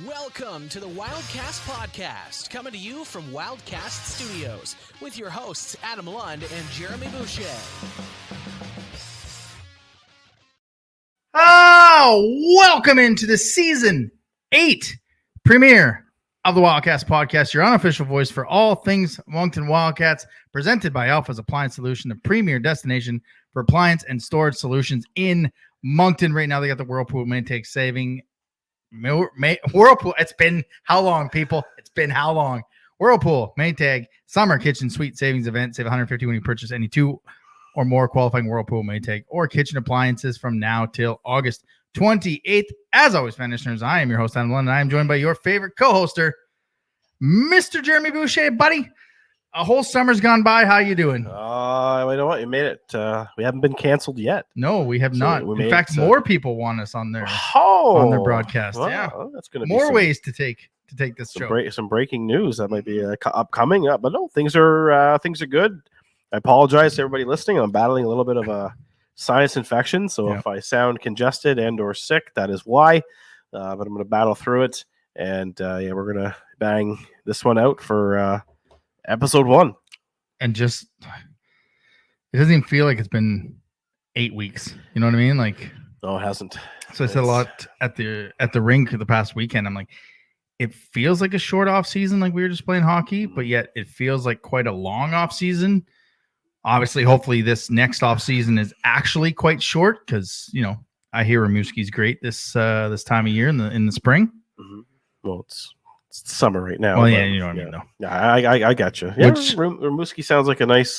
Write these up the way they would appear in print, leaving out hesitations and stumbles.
Welcome to the Wildcast podcast, coming to you from Wildcast Studios with your hosts Adam Lund and Jeremy Boucher. Welcome into the season 8 premiere of the Wildcast podcast, your unofficial voice for all things Moncton Wildcats, presented by Alpha's Appliance Solution, the premier destination for appliance and storage solutions in Moncton. Right now, they got the Whirlpool main take saving. Whirlpool. It's been how long, people? It's been how long? Whirlpool Maytag Summer Kitchen Suite Savings Event. Save $150 when you purchase any 2 or more qualifying Whirlpool Maytag or kitchen appliances from now till August 28th. As always, fan listeners, I am your host, Adam Lund, and I am joined by your favorite co-hoster, Mr. Jeremy Boucher. Buddy, a whole summer's gone by. How you doing? You know what? You made it. We haven't been canceled yet. No, we have not. In fact, more people want us on their broadcast. Wow, yeah, that's going to be more ways to take this show. Some breaking news that might be upcoming. But no, things are good. I apologize to everybody listening. I'm battling a little bit of a sinus infection, so if I sound congested and or sick, that is why. But I'm going to battle through it, and we're going to bang this one out for episode 1. And just, it doesn't even feel like it's been 8 weeks. You know what I mean? Like, no, it hasn't. So I said a lot at the rink the past weekend. I'm like, it feels like a short off season, like we were just playing hockey, but yet it feels like quite a long off season. Obviously, hopefully this next off season is actually quite short because, you know, I hear Rimouski's great this time of year in the spring. Mm-hmm. Well, it's summer right now. Well, yeah, you know what I mean, though. Yeah, I got you. Yeah, Rimouski sounds like a nice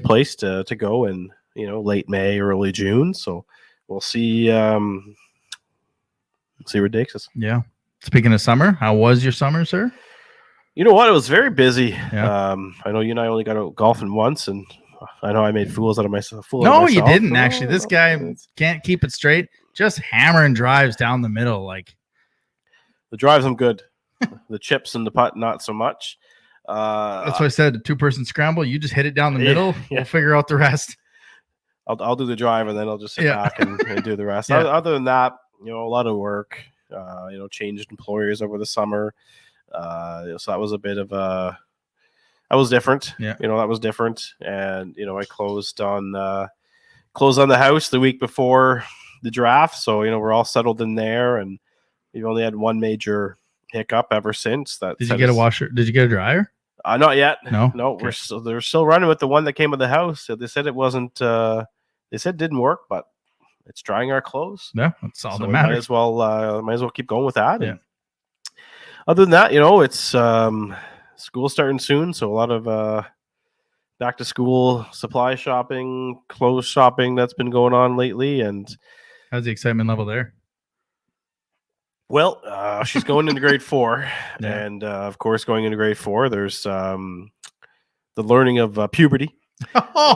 place to go in, late May, early June. So we'll see. See where it takes us. Yeah. Speaking of summer, how was your summer, sir? You know what? It was very busy. Yeah. I know you and I only got out golfing once, and I know I made fools out of myself. No, you didn't, actually. This guy can't keep it straight. Just hammering drives down the middle. Like, the drives, I'm good. The chips and the putt, not so much. That's what I said. A 2-person scramble. You just hit it down the middle. Yeah. We'll figure out the rest. I'll do the drive, and then I'll just sit back and do the rest. Other than that, a lot of work. Changed employers over the summer. So that was a bit of that was different. Yeah. That was different. And, I closed on the house the week before the draft. So, we're all settled in there, and we've only had one major hiccup ever since. Did you get a washer? Did you get a dryer? Not yet. No. Okay. They're still running with the one that came with the house. So they said it wasn't, they said it didn't work, but it's drying our clothes. Yeah. That's all that matters. Might as well keep going with that. Yeah. And other than that, it's school starting soon, so a lot of back to school supply shopping, clothes shopping that's been going on lately. And how's the excitement level there? Well, she's going into grade 4, and of course, going into grade 4, there's the learning of puberty,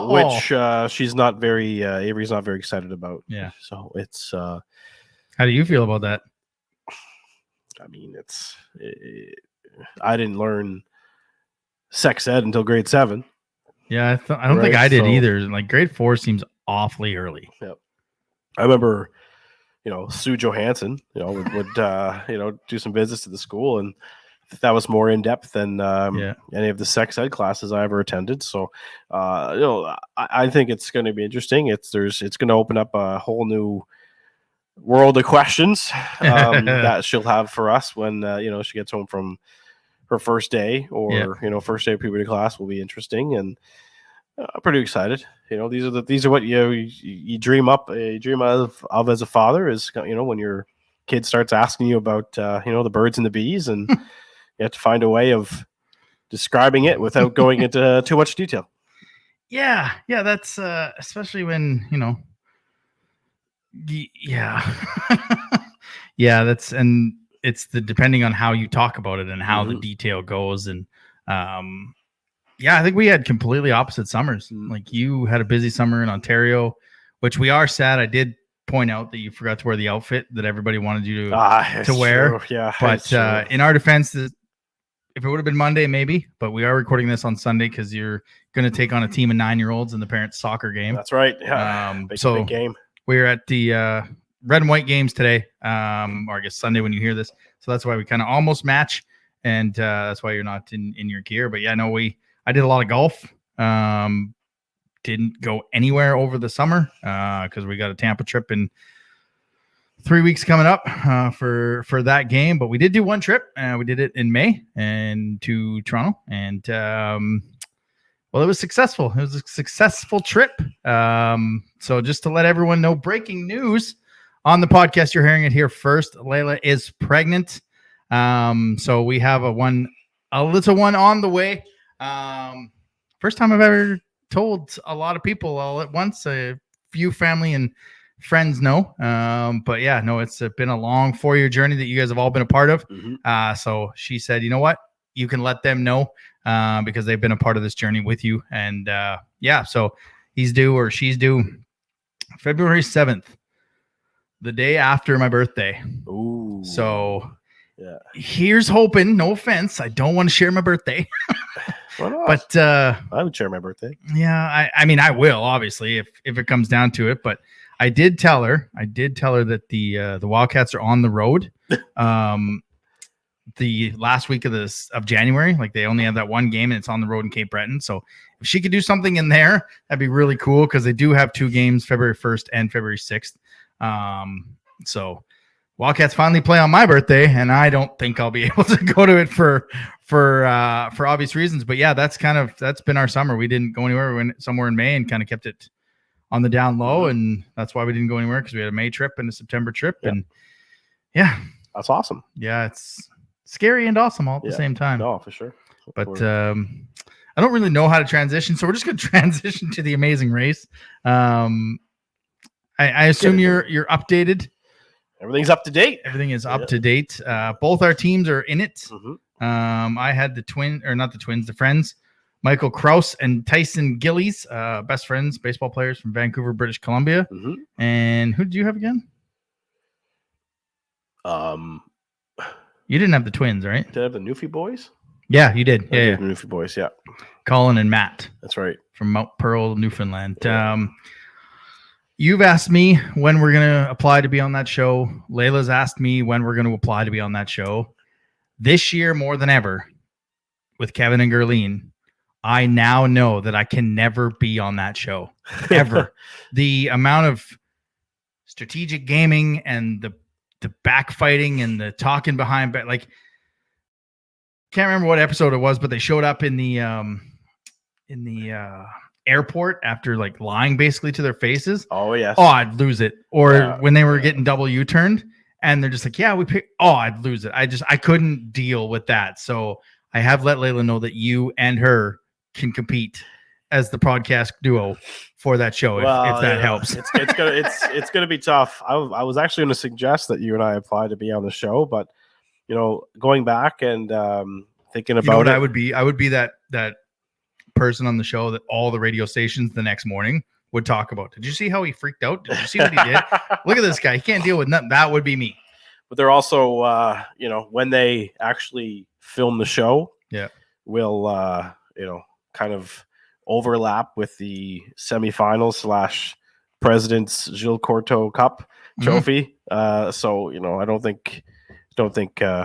which she's not very Avery's not very excited about. Yeah, so it's. How do you feel about that? I mean, I didn't learn sex ed until grade 7. Yeah, I don't think I did either. Like, grade 4 seems awfully early. Yep. I remember, Sue Johansson, would do some visits to the school, and that was more in depth than any of the sex ed classes I ever attended. So, I think it's going to be interesting. It's going to open up a whole new world of questions that she'll have for us when she gets home from her first day, or first day of puberty class will be interesting, and I'm pretty excited. These are what you dream of as a father, is when your kid starts asking you about the birds and the bees, and you have to find a way of describing it without going into too much detail. Yeah, that's especially when that's, and it's depending on how you talk about it and how the detail goes. And I think we had completely opposite summers. Like, you had a busy summer in Ontario, which we are sad. I did point out that you forgot to wear the outfit that everybody wanted you to wear. True. Yeah, but in our defense, if it would have been Monday, maybe, but we are recording this on Sunday because you're going to take on a team of 9-year-olds in the parents' soccer game. That's right. Yeah. So big game. We were at the red and white games today, or I guess Sunday when you hear this. So that's why we kind of almost match, and that's why you're not in your gear. But yeah, no, I did a lot of golf. Didn't go anywhere over the summer because we got a Tampa trip in 3 weeks coming up for that game. But we did do one trip. We did it in May and to Toronto, and well, it was successful. It was a successful trip. So just to let everyone know, breaking news on the podcast, you're hearing it here first. Layla is pregnant. So we have a little one on the way. First time I've ever told a lot of people all at once. A few family and friends know. But yeah, no, it's been a long 4-year journey that you guys have all been a part of. Mm-hmm. So she said, you know what? You can let them know because they've been a part of this journey with you. And yeah, so he's due or she's due February 7th, the day after my birthday. Ooh. So yeah, here's hoping, no offense, I don't want to share my birthday. Why not? But I would share my birthday. Yeah, I mean, I will, obviously, if it comes down to it. But I did tell her that the Wildcats are on the road the last week of January. Like, they only have that one game, and it's on the road in Cape Breton. So if she could do something in there, that'd be really cool, because they do have 2 games, February 1st and February 6th. So Wildcats finally play on my birthday, and I don't think I'll be able to go to it for obvious reasons. But yeah, that's been our summer. We didn't go anywhere. We went somewhere in May and kind of kept it on the down low, and that's why we didn't go anywhere, because we had a May trip and a September trip. Yeah. And yeah, that's awesome. Yeah, it's scary and awesome all at the same time. No, for sure. But I don't really know how to transition, so we're just going to transition to the Amazing Race. I assume you're updated. Everything's up to date. Everything is up to date. Both our teams are in it. Mm-hmm. I had the friends, Michael Kraus and Tyson Gillies, best friends, baseball players from Vancouver, British Columbia. Mm-hmm. And who did you have again? You didn't have the twins, right? Did I have the Newfie boys? Yeah, you did. Yeah. The Newfie boys, yeah. Colin and Matt. That's right. From Mount Pearl, Newfoundland. Yeah. You've asked me when we're going to apply to be on that show. Layla's asked me when we're going to apply to be on that show. This year, more than ever, with Kevin and Gerline, I now know that I can never be on that show, ever. The amount of strategic gaming and the backfighting and the talking behind, but like, can't remember what episode it was, but they showed up in the airport after like lying basically to their faces. Oh yes. Oh, I'd lose it. Or when they were getting double U-turned and they're just like, yeah, we pick. Oh, I'd lose it. I couldn't deal with that. So I have let Layla know that you and her can compete as the podcast duo for that show. If that helps. It's gonna be tough. I was actually going to suggest that you and I apply to be on the show, but going back and thinking about it, I would be that person on the show that all the radio stations the next morning would talk about. Did you see how he freaked out? Did you see what he did? Look at this guy. He can't deal with nothing. That would be me. But they're also, when they actually film the show, will, kind of overlap with the semifinals / President's Gilles Courteau Cup trophy. So, I don't think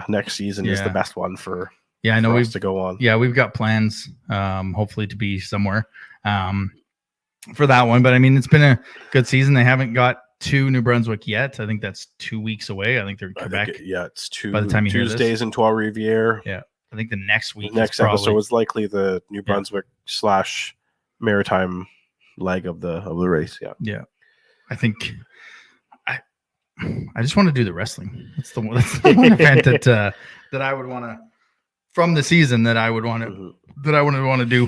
next season is the best one for I know us to go on. Yeah, we've got plans, hopefully to be somewhere for that one. But I mean, it's been a good season. They haven't got to New Brunswick yet. I think that's 2 weeks away. I think they're in Quebec. It's by the time you hear Tuesdays in Trois-Rivières. Yeah, I think the next week. The next episode is likely the New Brunswick / Maritime leg of the race. Yeah. I think I just want to do the wrestling. That's the one event that I would want to from the season that I would want to do.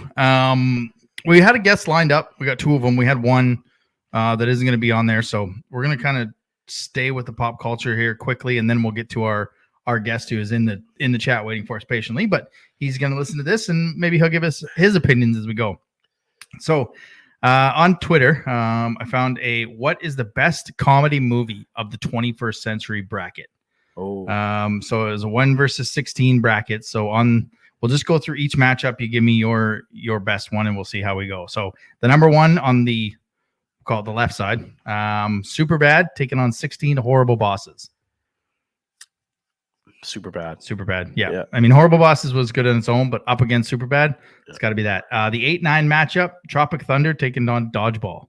We had a guest lined up. We got 2 of them. We had one that isn't going to be on there, so we're going to kind of stay with the pop culture here quickly, and then we'll get to our guest who is in the chat waiting for us patiently. But he's going to listen to this, and maybe he'll give us his opinions as we go. So on Twitter, I found what is the best comedy movie of the 21st century bracket. So it was a 1 versus 16 bracket. So we'll just go through each matchup. You give me your best one, and we'll see how we go. So the number one on the call it the left side. Super Bad taking on 16 Horrible Bosses. Super Bad. Super Bad. Yeah. I mean, Horrible Bosses was good on its own, but up against Super Bad, it's got to be that. The 8-9 matchup, Tropic Thunder taking on Dodgeball.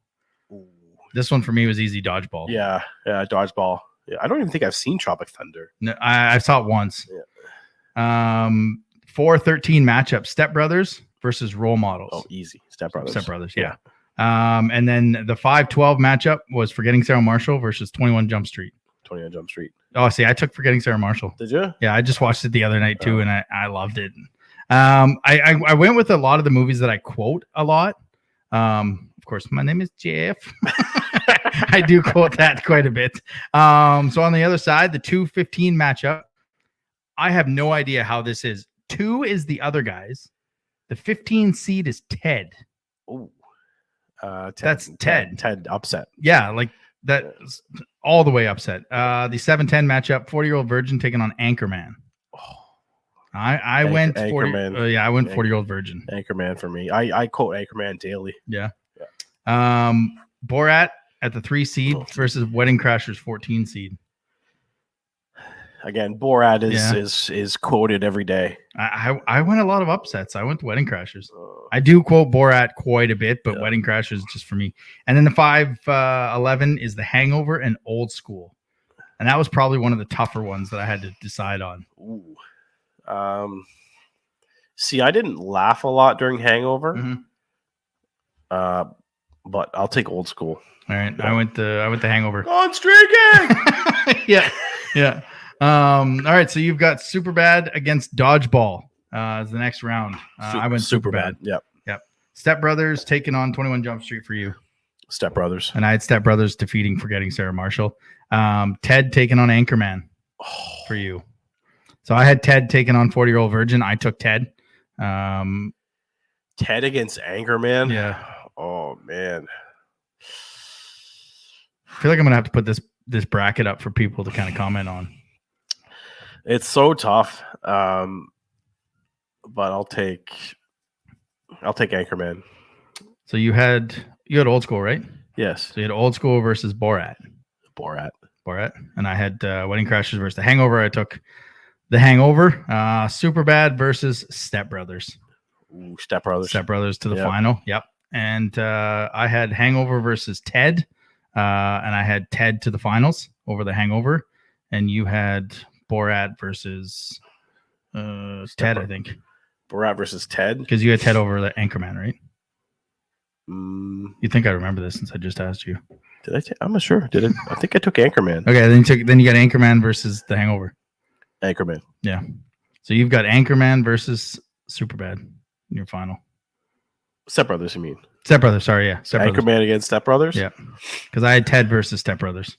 Ooh. This one for me was easy Dodgeball. Yeah, Dodgeball. Yeah, I don't even think I've seen Tropic Thunder. No, I saw it once. Yeah. 4-13 matchup, Step Brothers versus Role Models. Oh, easy. Step Brothers. Step Brothers, yeah. And then the 5-12 matchup was Forgetting Sarah Marshall versus 21 Jump Street. 21 Jump Street. Oh, see, I took Forgetting Sarah Marshall. Did you? Yeah, I just watched it the other night too, and I loved it. I went with a lot of the movies that I quote a lot. Of course, my name is Jeff. I do quote that quite a bit. So on the other side, the 2-15 matchup, I have no idea how this is. 2 is the other guys. The 15 seed is Ted. Oh, that's Ted. Ted upset. Yeah, like that's all the way upset. The 7-10 matchup, 40-year-old virgin taking on Anchorman. Oh, I went 40. I went 40-year-old virgin. Anchorman for me. I quote Anchorman daily. Yeah. Borat at the 3 seed versus Wedding Crashers 14 seed. Again, Borat is quoted every day. I went a lot of upsets. I went to Wedding Crashers. I do quote Borat quite a bit, but Wedding Crashers is just for me. And then the 5-11 is The Hangover and Old School. And that was probably one of the tougher ones that I had to decide on. Ooh. See, I didn't laugh a lot during Hangover. Mm-hmm. But I'll take Old School. All right. Yeah. I went the Hangover. Gone streaking. Yeah. All right. So you've got Super Bad against Dodgeball as the next round. I went Super Bad. Yep. Step Brothers taking on 21 Jump Street for you. Step Brothers. And I had Step Brothers defeating Forgetting Sarah Marshall. Ted taking on Anchorman for you. So I had Ted taking on 40-year-old virgin. I took Ted. Ted against Anchorman. Yeah. Oh man. I feel like I'm gonna have to put this bracket up for people to kind of comment on. It's so tough. But I'll take Anchorman. So you had Old School, right? Yes. So you had Old School versus Borat. And I had Wedding Crashers versus The Hangover. I took The Hangover. Super Bad versus Step Brothers. Ooh, Step Brothers to the final. Yep. And I had Hangover versus Ted. And I had Ted to the finals over The Hangover. And you had Borat versus Ted, I think. Borat versus Ted? Because you had Ted over the Anchorman, right? You think I remember this since I just asked you. Did I? I'm not sure. Did it? I think I took Anchorman. Okay, then you got Anchorman versus The Hangover. Anchorman. Yeah. So you've got Anchorman versus Superbad in your final. Step Brothers, you mean? Step Brothers, sorry, yeah. Step Anchorman Brothers. against Step Brothers? Yeah. Because I had Ted versus Step Brothers.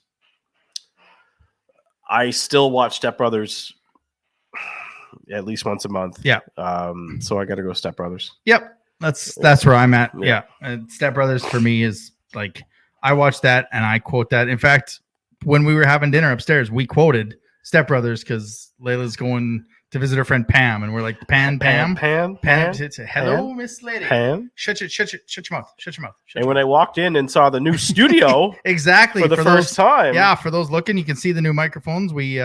I still watch Step Brothers at least once a month. Yeah. So I got to go Step Brothers. Yep. That's where I'm at. Yeah. And Step Brothers for me is like, I watched that and I quote that. In fact, when we were having dinner upstairs, we quoted Step Brothers because Layla's going to visit her friend Pam, and we're like, Pam. Hello, Miss Lady. Pam. Shut your mouth. And when I walked in and saw the new studio, exactly for the first time, yeah, for those looking, you can see the new microphones. We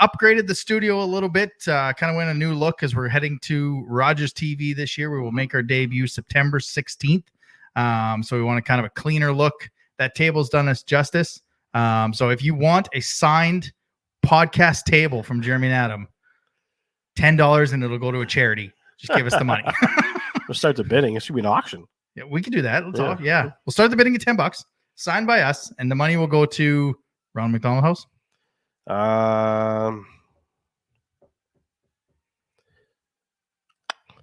upgraded the studio a little bit, kind of went a new look as we're heading to Rogers TV this year. We will make our debut September 16th. So we want a kind of a cleaner look. That table's done us justice. So if you want a signed podcast table from Jeremy and Adam, $10 and it'll go to a charity. Just give us the money. We'll start the bidding. It should be an auction. Yeah, we can do that. Let's talk. Yeah. We'll start the bidding at $10, signed by us, and the money will go to Ronald McDonald House. How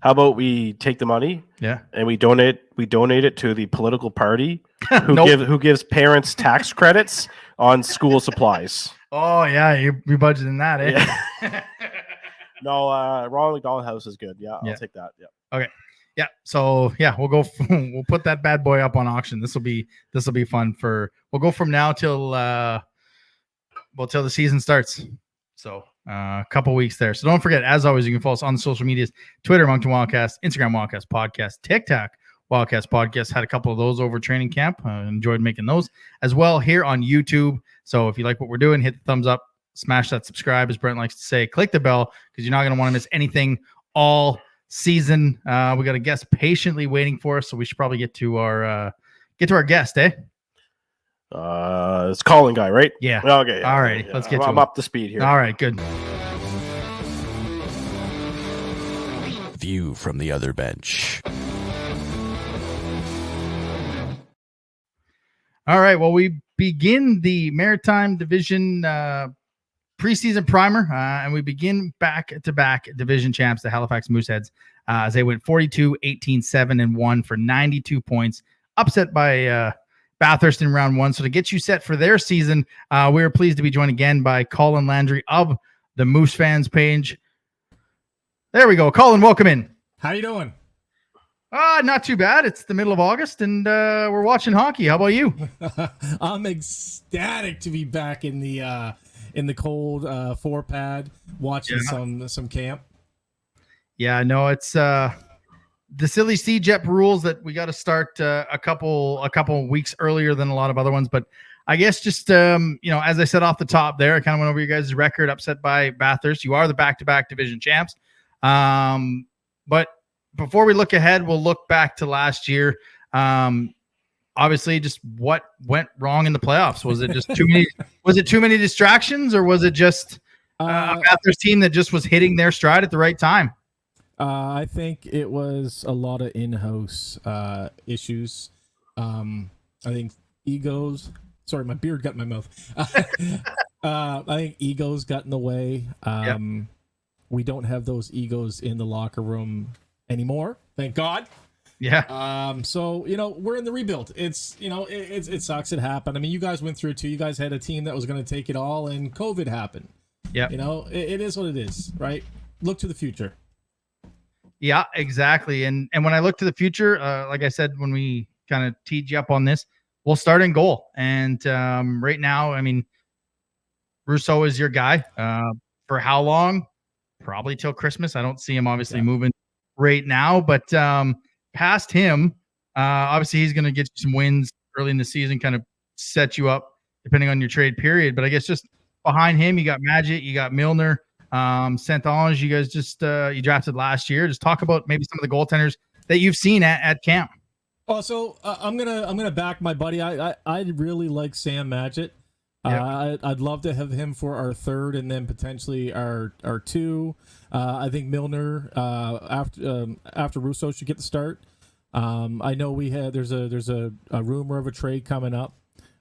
about we take the money? Yeah. And we donate it to the political party who gives parents tax credits on school supplies. Oh yeah, you're budgeting that, eh? Yeah. No, Ronald McDonald House is good. Yeah, I'll take that. Yeah. Okay. Yeah. So yeah, we'll we'll put that bad boy up on auction. This will be fun we'll go from now till the season starts. So a couple weeks there. So don't forget, as always, you can follow us on the social medias: Twitter, Moncton Wildcast, Instagram, Wildcast Podcast, TikTok, Wildcast podcast. Had a couple of those over training camp. Enjoyed making those as well here on YouTube. So if you like what we're doing, hit the thumbs up, smash that subscribe, as Brent likes to say, click the bell because you're not going to want to miss anything all season. We got a guest patiently waiting for us, so we should probably get to our guest, eh? It's calling guy, right? Yeah. Okay. All right. Yeah. Let's get to I'm him. up to speed here. All right. Good. View from the other bench. All right. Well, we begin the Maritime Division preseason primer, and we begin back-to-back division champs, the Halifax Mooseheads, as they went 42-18-7-1 for 92 points, upset by Bathurst in round one. So to get you set for their season, we are pleased to be joined again by Colin Landry of the Moose Fans page. There we go. Colin, welcome in. How you doing? Not too bad. It's the middle of August, and we're watching hockey. How about you? I'm ecstatic to be back in the cold 4 pad watching some camp. Yeah, no, it's the silly CJEP rules that we got to start a couple weeks earlier than a lot of other ones. But I guess just as I said off the top there, I kind of went over your guys' record, upset by Bathurst. You are the back-to-back division champs. But before we look ahead, we'll look back to last year. Obviously, just what went wrong in the playoffs? Was it just too many? Was it too many distractions, or was it just a Bathurst team that just was hitting their stride at the right time? I think it was a lot of in-house issues. I think egos. Sorry, my beard got in my mouth. I think egos got in the way. We don't have those egos in the locker room anymore. Thank God. Yeah. So, we're in the rebuild. It's, it sucks. It happened. I mean, you guys went through it too. You guys had a team that was going to take it all, and COVID happened. Yeah. It is what it is, right? Look to the future. Yeah, exactly. And when I look to the future, like I said, when we kind of teed you up on this, we'll start in goal. And right now, I mean, Rousseau is your guy. For how long? Probably till Christmas. I don't see him obviously moving right now, but past him, obviously he's going to get you some wins early in the season, kind of set you up depending on your trade period. But I guess just behind him, you got Magic, you got Milner, Saint-Ange. You guys just you drafted last year. Just talk about maybe some of the goaltenders that you've seen at camp. Oh, so I'm gonna back my buddy. I really like Sam Magic. I'd love to have him for our third and then potentially our two. I think Milner after Rousseau should get the start. I know there's a rumor of a trade coming up.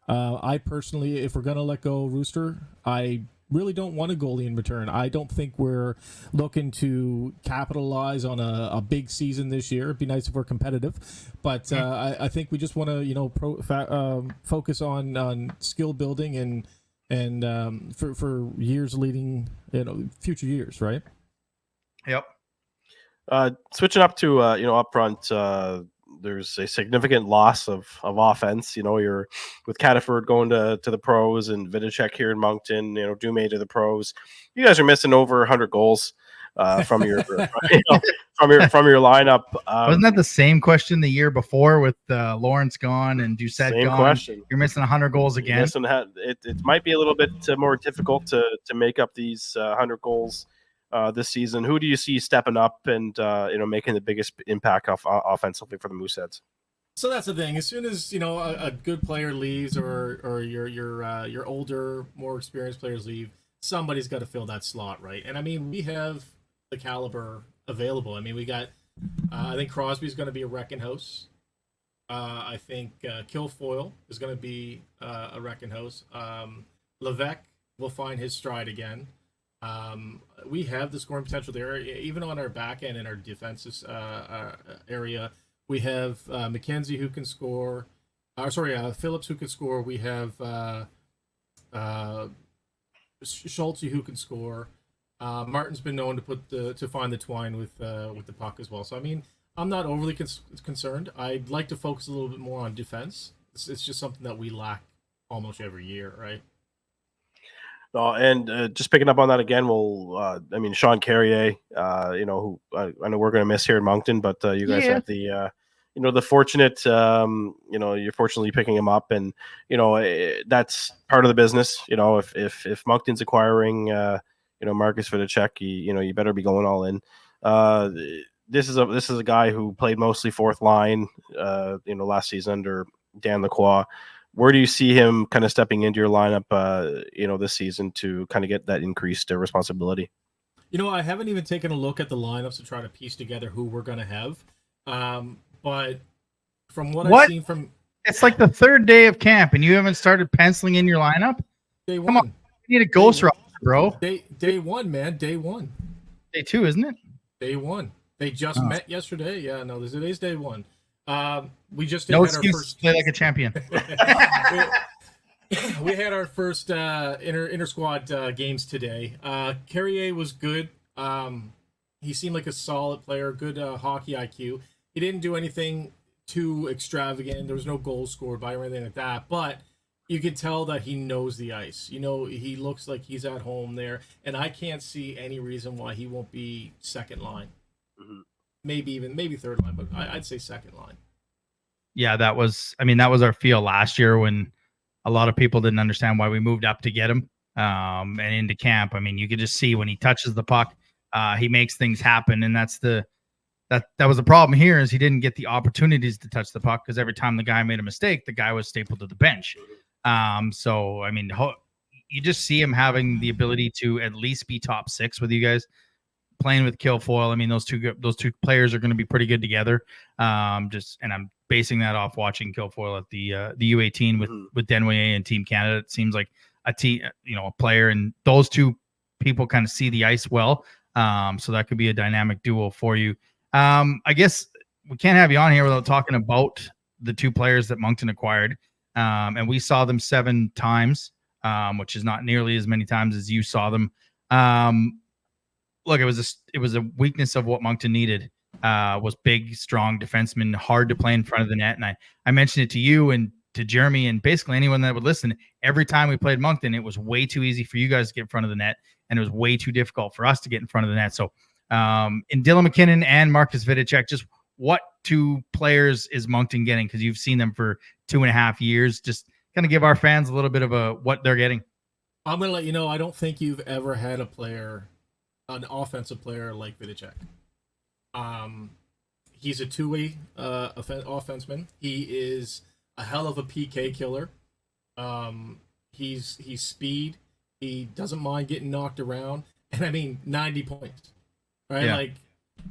I personally, if we're gonna let go Rooster, I really don't want a goalie in return. I don't think we're looking to capitalize on a big season this year. It'd be nice if we're competitive, but I think we just want to focus on skill building and for years leading future years, right? Yep. Switching up to up front. There's a significant loss of offense. You're with Cataford going to the pros and Vidicek here in Moncton, Dume to the pros. You guys are missing over 100 goals from your from your lineup. Wasn't that the same question the year before with Lawrence gone and Doucette same gone? Question. You're missing 100 goals again. It might be a little bit more difficult to make up these 100 goals this season. Who do you see stepping up and making the biggest impact offensively for the Mooseheads? So that's the thing. As soon as a good player leaves, or your older, more experienced players leave, somebody's got to fill that slot, right? And I mean, we have the caliber available. I mean, we got. I think Crosby's going to be a wrecking house. I think Kilfoyle is going to be a wrecking house. Levesque will find his stride again. We have the scoring potential there, even on our back end and our defensive area. We have McKenzie who can score. Phillips who can score. We have Schultze who can score. Martin's been known to find the twine with the puck as well. So I mean, I'm not overly concerned. I'd like to focus a little bit more on defense. It's just something that we lack almost every year, right? And just picking up on that again, Sean Carrier, who I know we're going to miss here in Moncton, but you guys have the the fortunate, you're fortunately picking him up, and that's part of the business. If Moncton's acquiring, Marcus Vidicek, you better be going all in. This is a guy who played mostly fourth line, last season under Dan Lacroix. Where do you see him kind of stepping into your lineup, this season to kind of get that increased responsibility? I haven't even taken a look at the lineups to try to piece together who we're going to have. But from what I've seen from... It's like the third day of camp, and you haven't started penciling in your lineup? Day one. Come on. You need a ghost roster, bro. Day one, man. Day one. Day two, isn't it? Day one. They just met yesterday. Yeah, no, today's day one. We just no had our first... play like a champion. we had our first inter squad games today. Carrier was good. He seemed like a solid player, good hockey IQ. He didn't do anything too extravagant. There was no goals scored by or anything like that. But you could tell that he knows the ice. He looks like he's at home there, and I can't see any reason why he won't be second line. Mm-hmm. Maybe third line, but I'd say second line. Yeah, that was our feel last year when a lot of people didn't understand why we moved up to get him and into camp. I mean, you could just see when he touches the puck, he makes things happen, and that was the problem here is he didn't get the opportunities to touch the puck because every time the guy made a mistake, the guy was stapled to the bench. So I mean, you just see him having the ability to at least be top six with you guys. Playing with Kilfoyle, I mean, those two players are going to be pretty good together. And I'm basing that off watching Kilfoyle at the U18 with Denway and Team Canada. It seems like a team, a player, and those two people kind of see the ice well. So that could be a dynamic duo for you. I guess we can't have you on here without talking about the two players that Moncton acquired. And we saw them 7 times, which is not nearly as many times as you saw them. Look, it was a weakness of what Moncton needed. Was big, strong defensemen, hard to play in front of the net. And I mentioned it to you and to Jeremy and basically anyone that would listen. Every time we played Moncton, it was way too easy for you guys to get in front of the net, and it was way too difficult for us to get in front of the net. So in Dylan McKinnon and Marcus Vidicek, just what two players is Moncton getting? Because you've seen them for 2.5 years. Just kind of give our fans a little bit of what they're getting. I'm going to let you know, I don't think you've ever had an offensive player like Vidicek. He's a two-way offenseman. He is a hell of a PK killer. He's speed. He doesn't mind getting knocked around, and I mean 90 points, right? Yeah. Like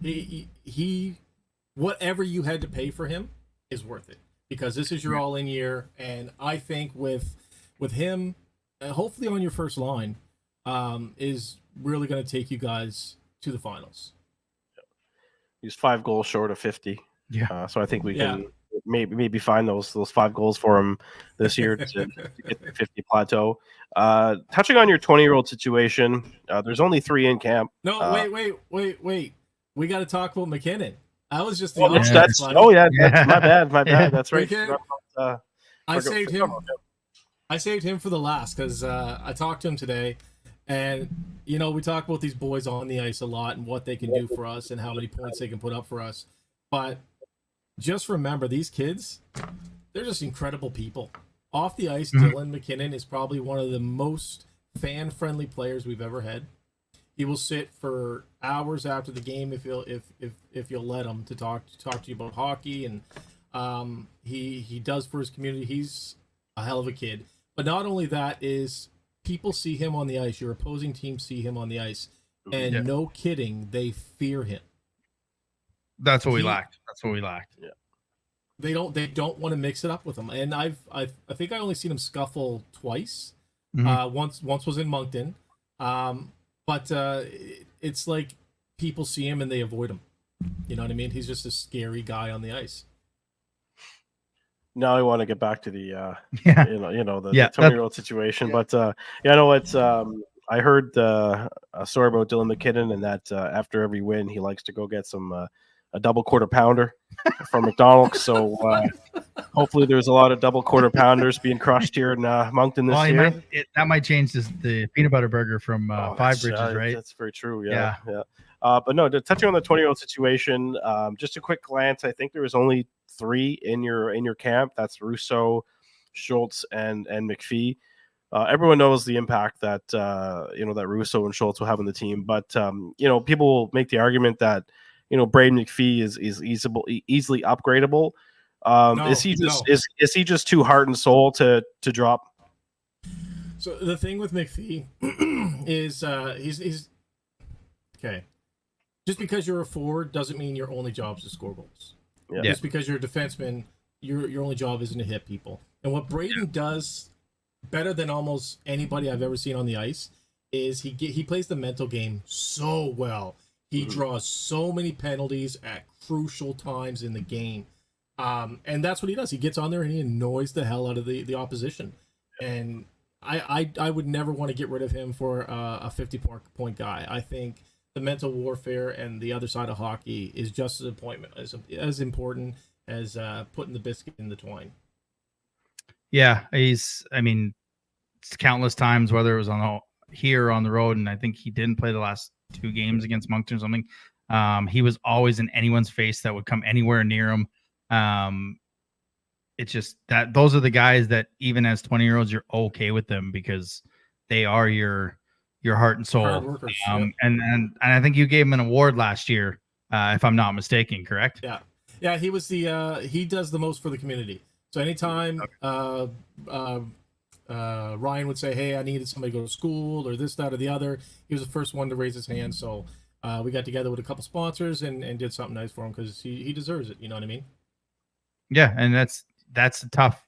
he whatever you had to pay for him is worth it because this is your all-in year, and I think with him, hopefully on your first line, is really going to take you guys to the finals. He's 5 goals short of 50. Yeah. So I think we can maybe find those 5 goals for him this year to get the 50 plateau. Touching on your 20-year-old situation, there's only 3 in camp. No, wait. We got to talk about McKinnon. I was just my bad. That's right. I saved him. I saved him for the last because I talked to him today. And, we talk about these boys on the ice a lot and what they can do for us and how many points they can put up for us. But just remember, these kids, they're just incredible people. Off the ice, Dylan McKinnon is probably one of the most fan-friendly players we've ever had. He will sit for hours after the game if you'll let him to talk to you about hockey, and he does for his community. He's a hell of a kid. But not only that is people see him on the ice. Your opposing team see him on the ice, and no kidding, they fear him. That's what we lacked. Yeah. They don't want to mix it up with him. And I think I only seen him scuffle twice. Once was in Moncton. But it's like people see him and they avoid him. You know what I mean? He's just a scary guy on the ice. Now I want to get back to the the 20-year-old situation. But I know it's I heard a story about Dylan McKinnon and that after every win he likes to go get some a double quarter pounder from McDonald's. So hopefully there's a lot of double quarter pounders being crushed here in Moncton this year. That might change the peanut butter burger from Five Bridges, right? That's very true. Yeah. But no, touching on the 20-year-old situation, just a quick glance. I think there was only 3 in your camp. That's Russo, Schultz, and McPhee. Everyone knows the impact that that Russo and Schultz will have on the team. But people will make the argument that Braden McPhee is easily upgradable. Is he just too heart and soul to drop? So the thing with McPhee is he's okay. Just because you're a forward doesn't mean your only job is to score goals. Yeah. Just because you're a defenseman, your only job isn't to hit people. And what Braden does better than almost anybody I've ever seen on the ice is he plays the mental game so well. He draws so many penalties at crucial times in the game. And that's what he does. He gets on there and he annoys the hell out of the opposition. And I would never want to get rid of him for a 50-point guy. I think the mental warfare and the other side of hockey is just as important as putting the biscuit in the twine. Yeah, it's countless times, whether it was here or on the road, and I think he didn't play the last 2 games against Moncton or something. He was always in anyone's face that would come anywhere near him. It's just that those are the guys that even as 20-year-olds, you're okay with them because they are your heart and soul. Hard workers, and I think you gave him an award last year, if I'm not mistaken, correct? Yeah. He was he does the most for the community. So anytime Ryan would say, "Hey, I needed somebody to go to school," or this, that, or the other, he was the first one to raise his hand. So we got together with a couple sponsors and did something nice for him because he deserves it. You know what I mean? Yeah, and that's a tough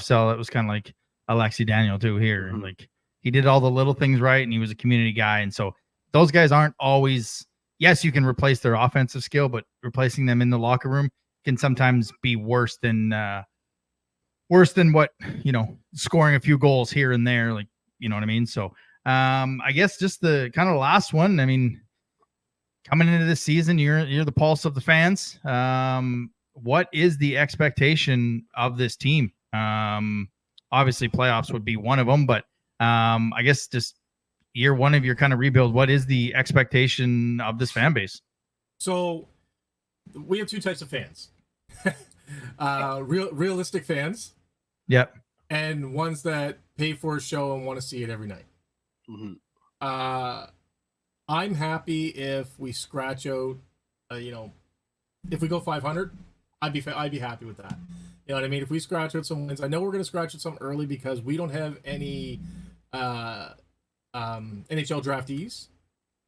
sell. It was kind of like Alexi Daniel too here. Mm-hmm. Like he did all the little things right, and he was a community guy. And so those guys aren't always. Yes, you can replace their offensive skill, but replacing them in the locker room can sometimes be worse than what scoring a few goals here and there. Like you know what I mean. So I guess just the kind of last one. I mean, coming into this season, you're the pulse of the fans. What is the expectation of this team? Obviously playoffs would be one of them, but I guess just year one of your kind of rebuild, what is the expectation of this fan base? So we have 2 types of fans. Realistic fans. Yep. And ones that pay for a show and want to see it every night. Mm-hmm. I'm happy if we scratch out, if we go 500, I'd be happy with that. You know what I mean? If we scratch out some wins, I know we're going to scratch out some early because we don't have any NHL draftees.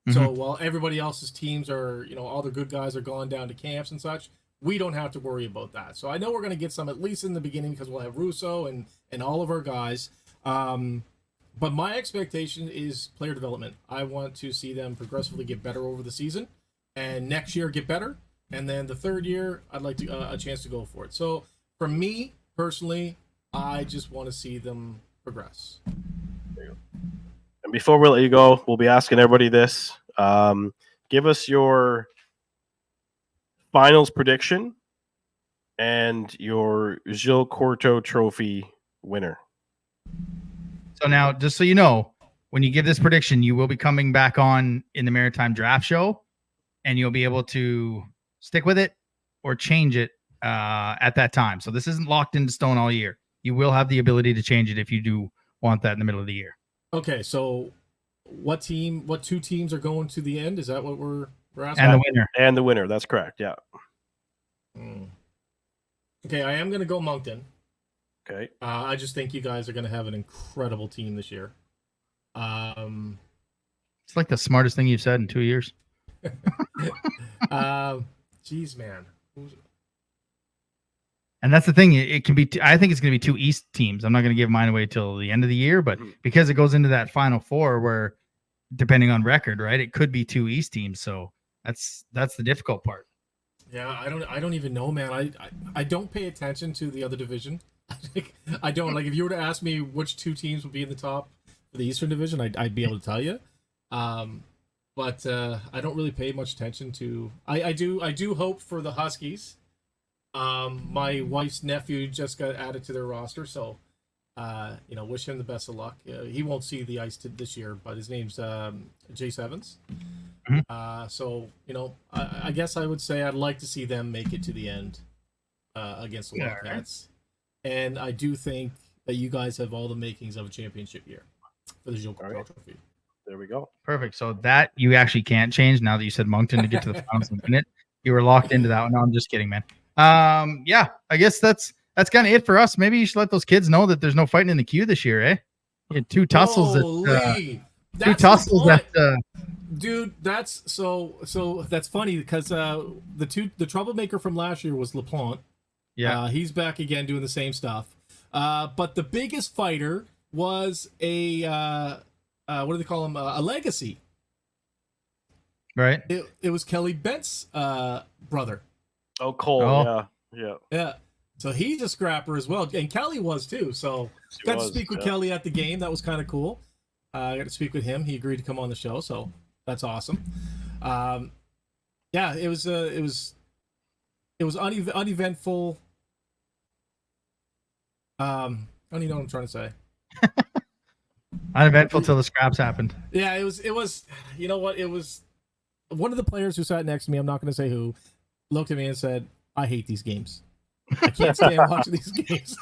Mm-hmm. So while everybody else's teams are, all the good guys are gone down to camps and such, we don't have to worry about that. So I know we're going to get some at least in the beginning because we'll have Russo and all of our guys. But my expectation is player development. I want to see them progressively get better over the season, and next year get better. And then the third year, I'd like to a chance to go for it. So for me personally, I just want to see them progress. There you go. And before we let you go, we'll be asking everybody this. Give us your finals prediction and your Gilles Courteau Trophy winner. So now, just so you know, when you give this prediction, you will be coming back on in the Maritime Draft Show, and you'll be able to stick with it or change it at that time. So this isn't locked into stone all year. You will have the ability to change it if you do want that in the middle of the year. Okay, so what 2 teams are going to the end? Is that what we're asking? And the winner. And the winner, that's correct, yeah. Okay, I am going to go Moncton. Okay. I just think you guys are going to have an incredible team this year. It's like the smartest thing you've said in 2 years. Geez, man. And that's the thing. It can be. I think it's going to be 2 East teams. I'm not going to give mine away till the end of the year, but because it goes into that Final Four, where depending on record, right, it could be 2 East teams. So that's the difficult part. Yeah, I don't even know, man. I don't pay attention to the other division. I don't. Like, if you were to ask me which 2 teams would be in the top for the Eastern Division, I'd be able to tell you. But I don't really pay much attention to. I do hope for the Huskies. My wife's nephew just got added to their roster, so wish him the best of luck. He won't see the ice this year, but his name's Jace Evans. So, I guess I would say I'd like to see them make it to the end against the Wildcats. Right. And I do think that you guys have all the makings of a championship year for the Gilles Trophy. There we go. Perfect. So that you actually can't change now that you said Moncton to get to the finals in a minute. You were locked into that one. No, I'm just kidding, man. Yeah, I guess that's kind of it for us. Maybe you should let those kids know that there's no fighting in the queue this year, eh? You had two tussles dude, that's so that's funny because the troublemaker from last year was LaPlante. Yeah. He's back again doing the same stuff. But the biggest fighter was a what do they call him? A legacy. Right. It was Kelly Bent's brother. Oh, Cole. Yeah. So he's a scrapper as well, and Kelly was too. So got to speak with Kelly at the game. That was kind of cool. I got to speak with him. He agreed to come on the show, so that's awesome. Yeah, it was uneventful. I don't even know what I'm trying to say. Uneventful till the scraps happened. Yeah, it was. You know what? It was one of the players who sat next to me. I'm not going to say who. Looked at me and said, "I hate these games. I can't stand watching these games."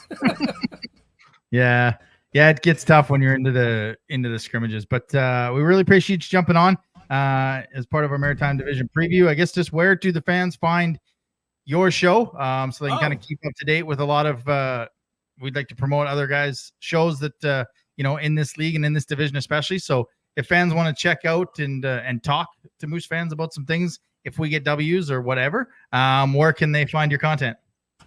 Yeah, it gets tough when you're into the scrimmages. But we really appreciate you jumping on as part of our Maritime Division preview. I guess just where do the fans find your show so they can kind of keep up to date with a lot of. We'd like to promote other guys' shows that in this league and in this division especially. So if fans want to check out and talk to Moose fans about some things, if we get W's or whatever, where can they find your content?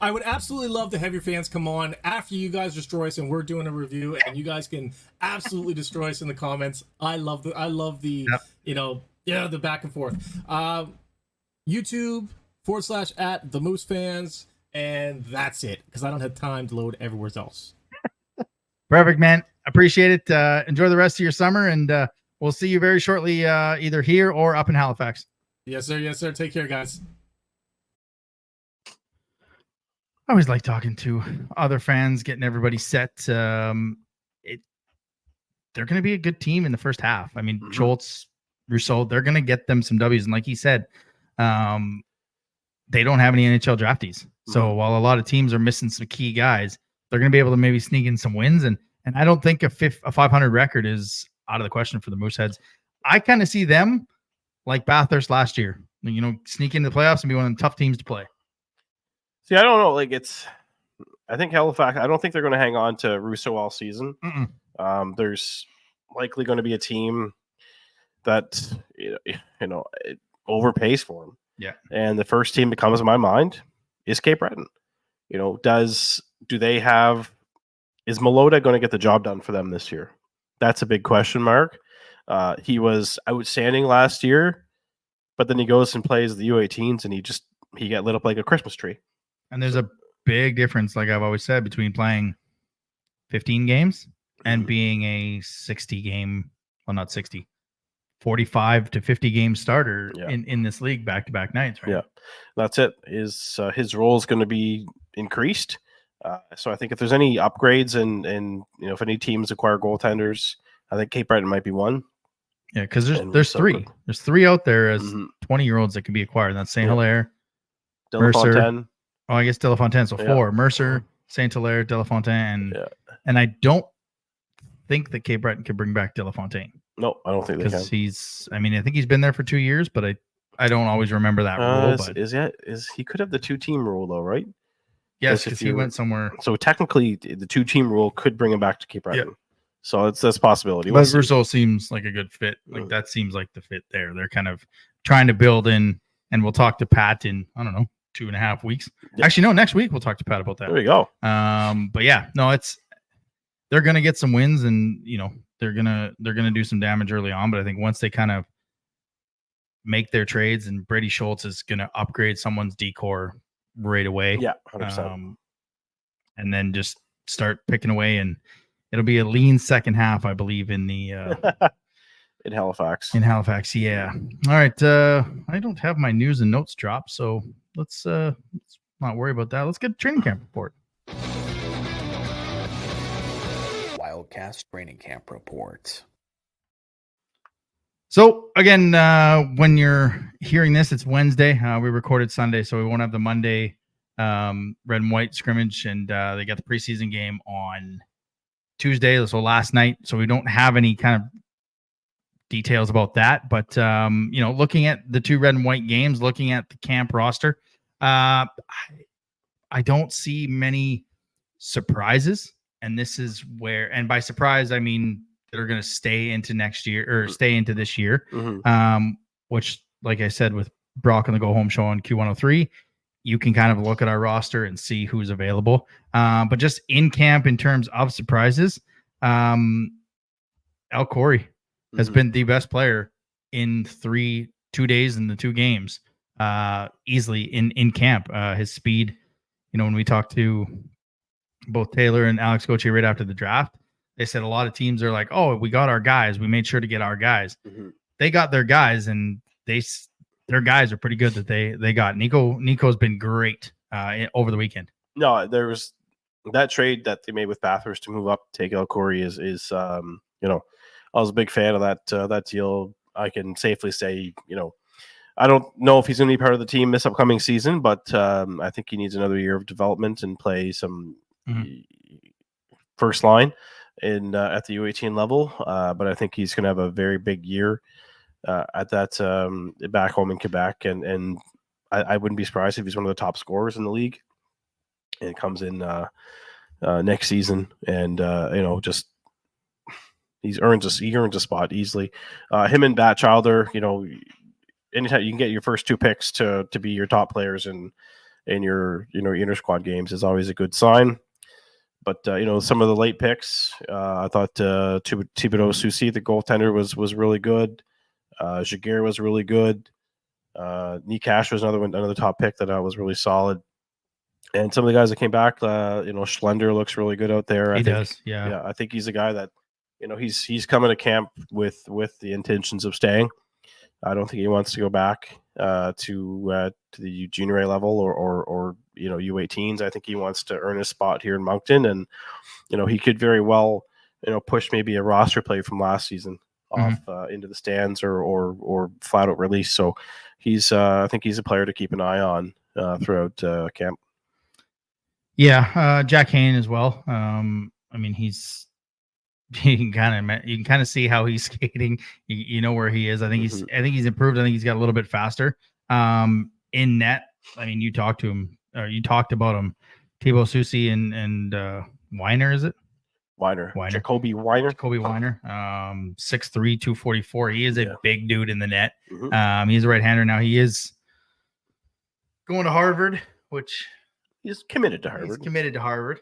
I would absolutely love to have your fans come on after you guys destroy us and we're doing a review, and you guys can absolutely destroy us in the comments. I love the the back and forth. YouTube /@ the Moose Fans, and that's it, because I don't have time to load everywhere else. Perfect, man. Appreciate it. Enjoy the rest of your summer, and we'll see you very shortly, either here or up in Halifax. Yes, sir. Yes, sir. Take care, guys. I always like talking to other fans, getting everybody set. They're going to be a good team in the first half. I mean, Schultz, Rousseau, they're going to get them some W's. And like he said, they don't have any NHL draftees. So while a lot of teams are missing some key guys, they're going to be able to maybe sneak in some wins. And I don't think a 500 record is out of the question for the Mooseheads. I kind of see them like Bathurst last year, sneak into the playoffs and be one of the tough teams to play. See, I don't know. I think Halifax, I don't think they're going to hang on to Rousseau all season. There's likely going to be a team that, it overpays for them. Yeah. And the first team that comes to my mind is Cape Breton. Is Malota going to get the job done for them this year? That's a big question mark. He was outstanding last year, but then he goes and plays the U18s and he got lit up like a Christmas tree. And there's a big difference, like I've always said, between playing 15 games and being a 60 game, well, not 60, 45 to 50 game starter in this league back-to-back nights, right? Yeah, that's it. His role is going to be increased. So I think if there's any upgrades and if any teams acquire goaltenders, I think Cape Breton might be one. Yeah, because there's three. There's three out there as 20-year-olds that can be acquired. That's St. Hilaire, Mercer. Oh, I guess De La Fontaine. So four: Mercer, St. Hilaire, De La Fontaine, and I don't think that Cape Breton could bring back De La Fontaine. No, I don't think they can. I think he's been there for 2 years, but I don't always remember that rule. But he could have the 2-team rule though, right? Yes, because he went somewhere. So technically, the 2-team rule could bring him back to Cape Breton. Yeah. So that's a possibility. But Rousseau seems like a good fit. Like that seems like the fit there. They're kind of trying to build in, and we'll talk to Pat in 2.5 weeks. Yeah. Actually, no, next week we'll talk to Pat about that. There we go. But yeah, no, they're gonna get some wins, and they're gonna do some damage early on. But I think once they kind of make their trades, and Brady Schultz is gonna upgrade someone's decor right away. Yeah, 100%. And then just start picking away, and it'll be a lean second half, I believe, in the in Halifax. In Halifax, yeah. All right. I don't have my news and notes dropped, so let's not worry about that. Let's get a training camp report. Wildcats Training Camp report. So again, when you're hearing this, it's Wednesday. We recorded Sunday, so we won't have the Monday red and white scrimmage, and they got the preseason game on Tuesday, so last night. So we don't have any kind of details about that. But looking at the two red and white games, looking at the camp roster, I don't see many surprises. And this is where, and by surprise, I mean that are going to stay into next year or stay into this year. Which, like I said, with Brock on the Go Home Show on Q103, you can kind of look at our roster and see who's available. But just in camp, in terms of surprises, El Corey has been the best player in 2 days in the 2 games, easily in camp. His speed, when we talked to both Taylor and Alex Gauthier right after the draft, they said a lot of teams are like, oh, we got our guys. We made sure to get our guys. They got their guys, and their guys are pretty good that they got. Nico's been great over the weekend. No, there was that trade that they made with Bathurst to move up, take El Corey is I was a big fan of that deal. I can safely say, I don't know if he's going to be part of the team this upcoming season, but I think he needs another year of development and play some first line at the U18 level. But I think he's going to have a very big year at that back home in Quebec, and I wouldn't be surprised if he's one of the top scorers in the league and comes in next season, and just he earns a spot easily. Him and Batchelder, anytime you can get your first 2 picks to be your top players in your inter squad games is always a good sign. But some of the late picks, I thought Thibodeau Soucy, the goaltender, was really good. Jaguar was really good. Nikash was another top pick that was really solid. And some of the guys that came back, Schlender looks really good out there. He does, yeah. I think he's a guy that, he's coming to camp with the intentions of staying. I don't think he wants to go back to the junior A level or U18s. I think he wants to earn his spot here in Moncton, and he could very well push maybe a roster play from last season off into the stands or flat out release. So I think he's a player to keep an eye on throughout camp. Yeah, Jack Hayne as well. I mean, you can kind of see how he's skating. You know where he is. I think he's improved. I think he's got a little bit faster. In net, I mean, you talked to him, or you talked about him. Thibaut Soucy and Weiner, is it? Weiner. Jacoby Weiner. 6'3", 244. He is a big dude in the net. He's a right-hander now. He is going to Harvard, which he's committed to Harvard.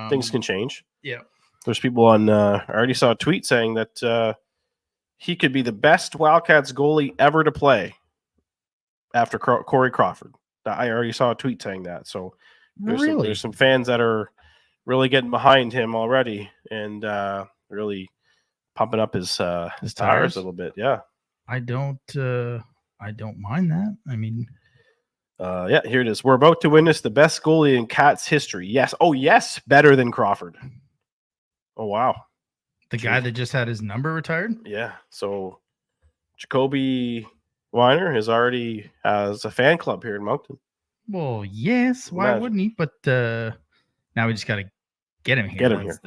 Things can change. Yeah. There's people on. I already saw a tweet saying that he could be the best Wildcats goalie ever to play after Corey Crawford. I already saw a tweet saying that. So there's some fans that are really getting behind him already and really pumping up his tires a little bit. Yeah, I don't mind that. I mean, here it is. We're about to witness the best goalie in Cats history. Yes. Oh, yes. Better than Crawford. Oh, wow. The guy that just had his number retired? Yeah. So Jacoby Weiner already has a fan club here in Moncton. Well, yes. Why wouldn't he? But now we just got to get him here.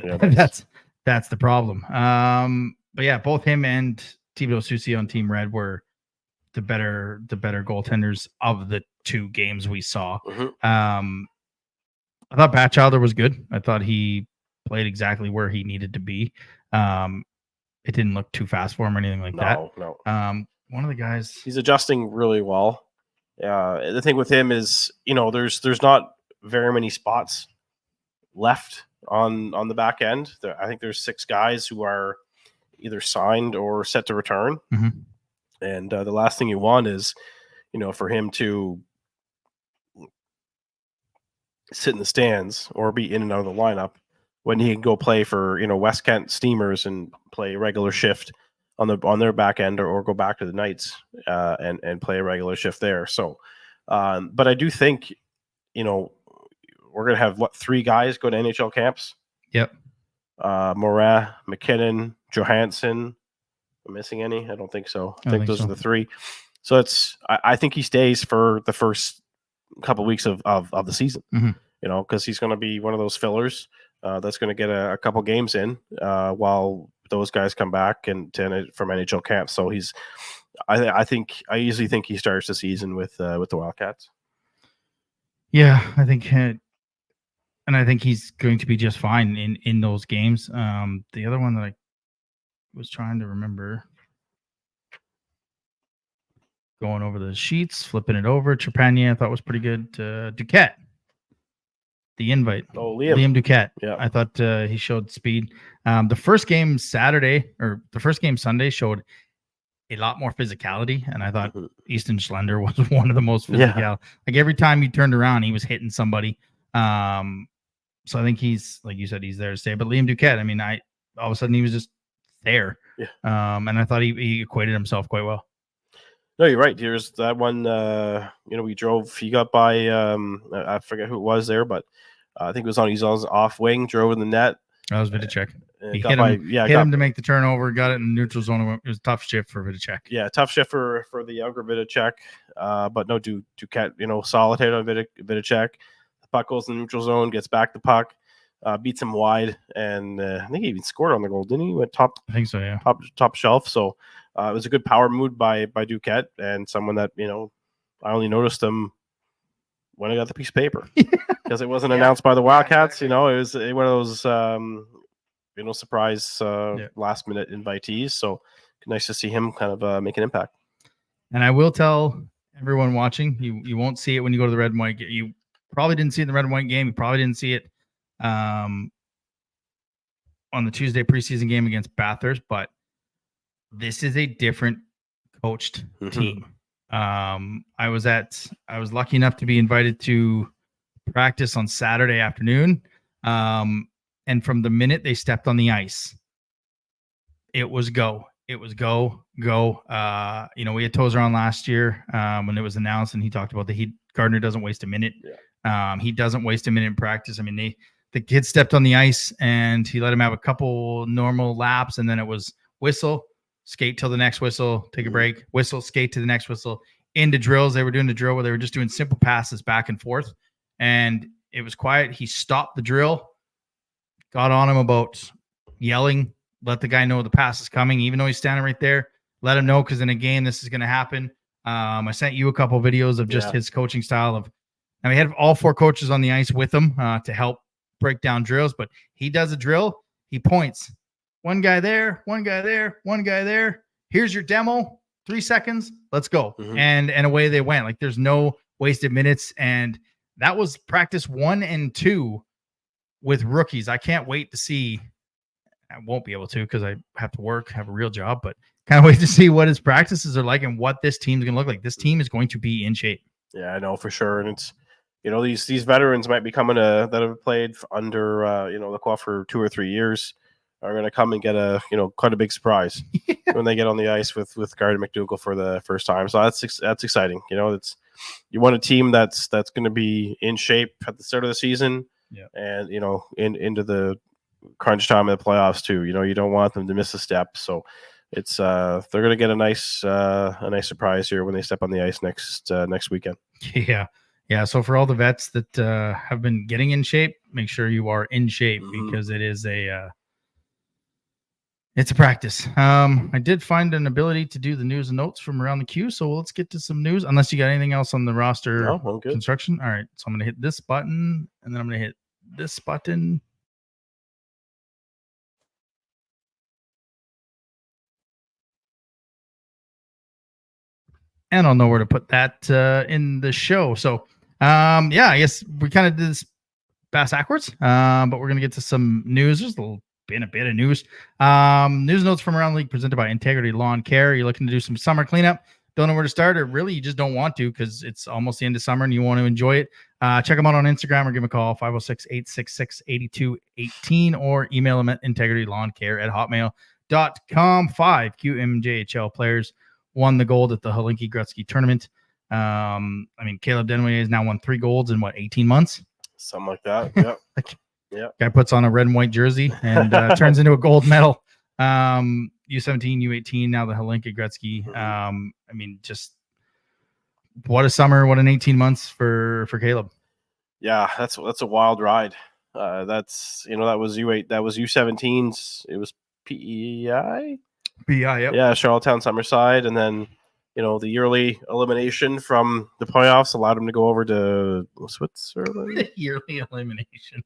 That's the problem. But yeah, both him and Thibodeau Soucy on Team Red were the better goaltenders of the 2 games we saw. I thought Batchelder was good. I thought he played exactly where he needed to be. It didn't look too fast for him or anything like that. No. One of the guys, he's adjusting really well. The thing with him is, there's not very many spots left on the back end. I think there's 6 guys who are either signed or set to return. And the last thing you want is, for him to sit in the stands or be in and out of the lineup when he can go play for, West Kent Steamers and play a regular shift on their back end or go back to the Knights and play a regular shift there. So, but I do think, we're going to have 3 guys go to NHL camps. Yep. Morin, McKinnon, Johansson, I'm missing any? I don't think so. I think those are the three. So I think he stays for the first couple of weeks of the season, because he's going to be one of those fillers that's going to get a couple games in while those guys come back from NHL camp. So I easily think he starts the season with the Wildcats. Yeah, I think, and I think he's going to be just fine in those games. The other one that I was trying to remember, going over the sheets, flipping it over, Trepanier I thought was pretty good. Duquette, the invite. Oh, Liam Duquette. Yeah, I thought he showed speed. The first game Sunday showed a lot more physicality, and I thought Easton Schlender was one of the most physical. Yeah. Like every time he turned around, he was hitting somebody. So I think he's, like you said, he's there to stay. But Liam Duquette, I mean, all of a sudden he was just there. Yeah. And I thought he equated himself quite well. No, you're right. Here's that one. We drove. He got by. I forget who it was there, but I think it was on his off wing. Drove in the net. That was Vidicek. He hit him to make the turnover. Got it in the neutral zone. It was a tough shift for Vidicek. Yeah, tough shift for the younger Vidicek. But no, Duquette, solid hit on Vidicek. The puck goes in the neutral zone, gets back the puck, beats him wide, and I think he even scored on the goal, didn't he? He went top. I think so. Yeah. Top shelf. So it was a good power move by Duquette, and someone that I only noticed him when I got the piece of paper because it wasn't announced by the Wildcats. It was one of those surprise last minute invitees. So nice to see him kind of make an impact. And I will tell everyone watching, you won't see it when you go to the red and white. You probably didn't see it in the red and white game. You probably didn't see it on the Tuesday preseason game against Bathurst, but this is a different coached team. I was lucky enough to be invited to practice on Saturday afternoon. And from the minute they stepped on the ice, it was go. It was go. We had Tozer on last year when it was announced, and he talked about Gardner doesn't waste a minute. Yeah. He doesn't waste a minute in practice. I mean, the kid stepped on the ice, and he let him have a couple normal laps, and then it was whistle, skate till the next whistle, take a break, whistle, skate to the next whistle, into drills. They were doing the drill where they were just doing simple passes back and forth, and it was quiet. He stopped the drill, got on him about yelling, let the guy know the pass is coming, even though he's standing right there. Let him know, because in a game this is going to happen. I sent you a couple of videos of just his coaching style and we had all four coaches on the ice with him to help break down drills. But he does a drill, he points. One guy there, one guy there, one guy there. Here's your demo. 3 seconds. Let's go. And away they went. Like, there's no wasted minutes. And that was practice 1 and 2 with rookies. I can't wait to see. I won't be able to because I have to work, have a real job, but kind of wait to see what his practices are like and what this team's going to look like. This team is going to be in shape. Yeah, I know for sure. And it's, these veterans might be coming that have played under, the club for 2 or 3 years are going to come and get quite a big surprise when they get on the ice with Gardner McDougall for the first time. So that's exciting. You want a team that's going to be in shape at the start of the season. Yeah. And, into the crunch time of the playoffs too. You don't want them to miss a step. So it's they're going to get a nice surprise here when they step on the ice next weekend. Yeah. So for all the vets that have been getting in shape, make sure you are in shape because it is it's a practice. I did find an ability to do the news and notes from around the queue. So let's get to some news. Unless you got anything else on the roster construction. All right. So I'm going to hit this button and then I'm going to hit this button. And I'll know where to put that in the show. So, I guess we kind of did this backwards, but we're going to get to some news. There's been a bit of news. News notes from around the league presented by Integrity Lawn Care. You're looking to do some summer cleanup. Don't know where to start, or really you just don't want to because it's almost the end of summer and you want to enjoy it. Check them out on Instagram or give them a call, 506-866-8218, or email them at integritylawn@hotmail.com. 5 QMJHL players won the gold at the Helinki Gretzky tournament. Caleb Denway has now won 3 golds in 18 months? Something like that. Yeah. Guy puts on a red and white jersey and turns into a gold medal. U17, U18, now the Helenka Gretzky. I mean, just what a summer, what an 18 months for Caleb. Yeah, that's a wild ride. That's that was U8, that was U17s. It was PEI. Yep. Yeah, Charlottetown Summerside, and then the yearly elimination from the playoffs allowed him to go over to Switzerland. Yearly elimination.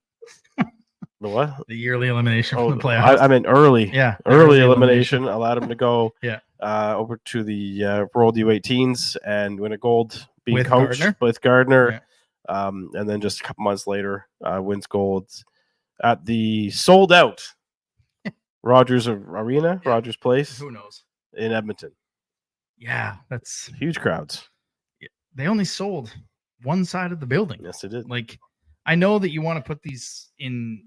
The what? The yearly elimination from the playoffs. I meant early. Yeah, early elimination allowed him to go. Yeah. Over to the World U18s and win a gold, being With coached Gardner. with Gardner. Yeah. And then just a couple months later, wins gold at the sold out Rogers Arena, Yeah. Rogers Place. Who knows? In Edmonton. Yeah, that's Huge crowds. they only sold one side of the building. Yes, it did. Like, I know that you want to put these in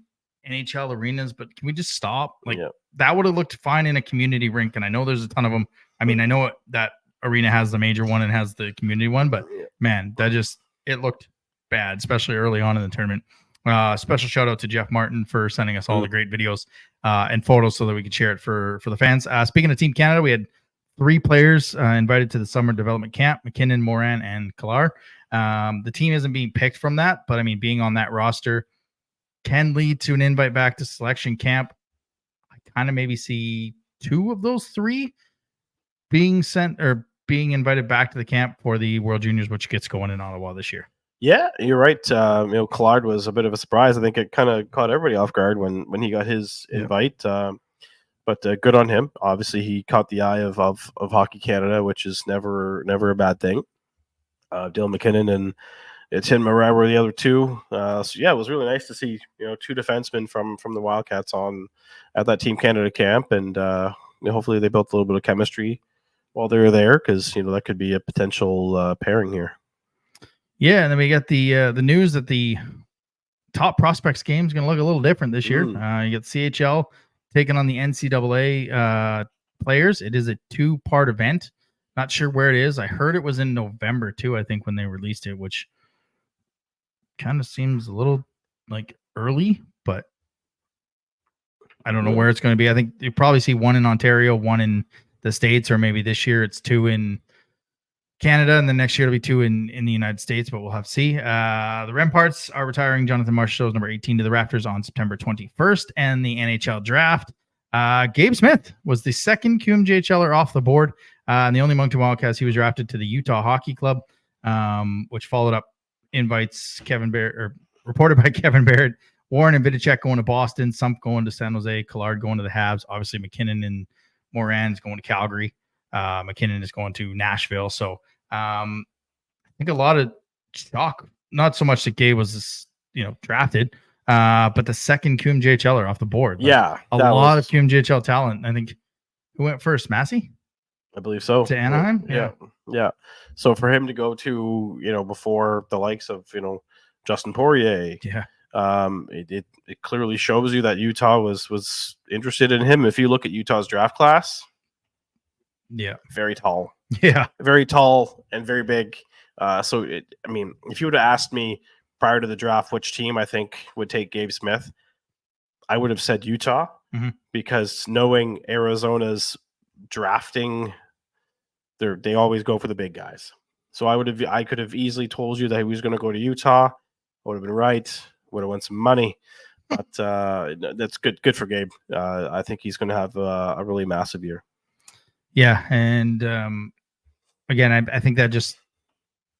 NHL arenas, but can we just stop? Like, that would have looked fine in a community rink, and I know there's a ton of them. I mean, I know that arena has the major one and has the community one, but man, it looked bad, especially early on in the tournament. Special shout out to Jeff Martin for sending us all the great videos and photos so that we could share it for the fans. Speaking of Team Canada, we had 3 players invited to the summer development camp: McKinnon, Moran, and Kalar. The team isn't being picked from that, but I mean, being on that roster can lead to an invite back to selection camp. I kind of maybe see 2 of those 3 being sent or being invited back to the camp for the World Juniors, which gets going in Ottawa this year. Yeah, you're right. Collard was a bit of a surprise. I think it kind of caught everybody off guard when he got his invite. But good on him. Obviously, he caught the eye of Hockey Canada, which is never a bad thing. Dylan McKinnon and Tim Moran were the other 2. So yeah, it was really nice to see 2 defensemen from the Wildcats on at that Team Canada camp, and hopefully they built a little bit of chemistry while they were there, because that could be a potential pairing here. Yeah, and then we got the news that the top prospects game is going to look a little different this year. You got CHL taking on the NCAA players. It is a 2-part event. Not sure where it is. I heard it was in November too, I think, when they released it, which kind of seems a little like early, but I don't know where it's going to be. I think you probably see 1 in Ontario, 1 in the States, or maybe this year it's 2 in Canada, and then next year it'll be 2 in the United States, but we'll have to see. The Remparts are retiring Jonathan Marchessault's number 18 to the Raptors on September 21st, and the NHL draft. Gabe Smith was the second QMJHLer off the board, and the only Moncton Wildcats. He was drafted to the Utah Hockey Club, which followed up invites reported by Kevin Barrett, Warren and Vidicek going to Boston, Sump going to San Jose, Collard going to the Habs. Obviously, McKinnon and Moran's going to Calgary. McKinnon is going to Nashville. So I think a lot of shock, not so much that Gabe was drafted, but the second QMJHLer off the board. Like, a lot of QMJHL talent. I think who went first? Massey? I believe so. To Anaheim? Yeah. So for him to go to, before the likes of, Justin Poirier, it clearly shows you that Utah was interested in him. If you look at Utah's draft class, very tall. Yeah. Very tall and very big. If you would have asked me prior to the draft which team I think would take Gabe Smith, I would have said Utah, because knowing Arizona's drafting, they always go for the big guys. So I could have easily told you that he was going to go to Utah. I would have been right. Would have won some money. But that's good for Gabe. I think he's going to have a really massive year. Yeah, and again, I think that just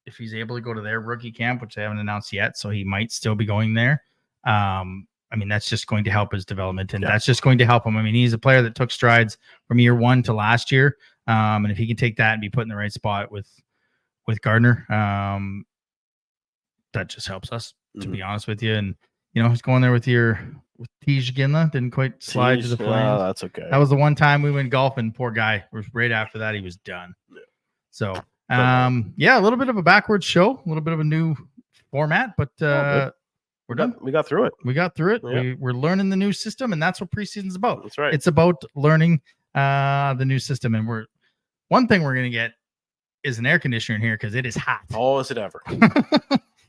if he's able to go to their rookie camp, which they haven't announced yet, so he might still be going there. That's just going to help his development, and that's just going to help him. I mean, he's a player that took strides from year 1 to last year, and if he can take that and be put in the right spot with Gardner, that just helps us, to be honest with you. And he's going there with Tej Ginla, didn't quite slide to the plans. That's okay. That was the one time we went golfing. Poor guy. Right after that, he was done. Yeah. So, a little bit of a backwards show, a little bit of a new format, but we're done. We got through it. Yeah. We're learning the new system, and that's what preseason's about. That's right. It's about learning the new system, and one thing we're going to get is an air conditioner in here because it is hot. Oh, is it ever?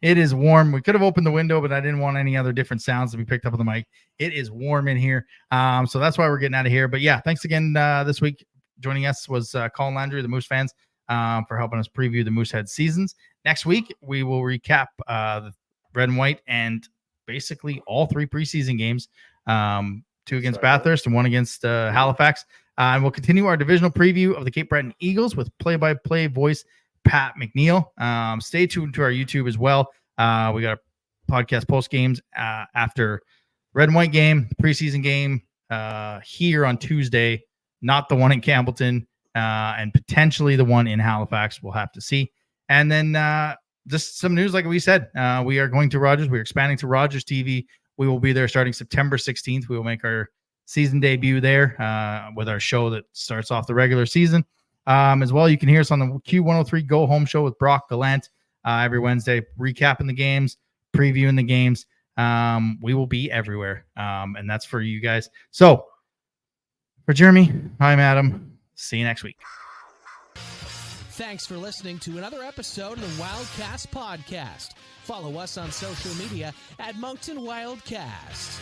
It is warm. We could have opened the window, but I didn't want any other different sounds to be picked up on the mic. It is warm in here. So that's why we're getting out of here. But yeah, thanks again this week. Joining us was Colin Landry, the Moose fans, for helping us preview the Moosehead seasons. Next week, we will recap the red and white and basically all 3 preseason games, 2 against Bathurst and 1 against Halifax. And we'll continue our divisional preview of the Cape Breton Eagles with play-by-play voice Pat McNeil. Stay tuned to our YouTube as well. We got a podcast post games after red and white game, preseason game here on Tuesday, not the one in Campbellton, and potentially the one in Halifax. We'll have to see. And then just some news, like we said, we are going to Rogers. We're expanding to Rogers TV. We will be there starting September 16th. We will make our season debut there with our show that starts off the regular season. As well, you can hear us on the Q103 Go Home Show with Brock Gallant every Wednesday, recapping the games, previewing the games. We will be everywhere, and that's for you guys. So, for Jeremy, I'm Adam. See you next week. Thanks for listening to another episode of the Wildcast podcast. Follow us on social media at Moncton Wildcast.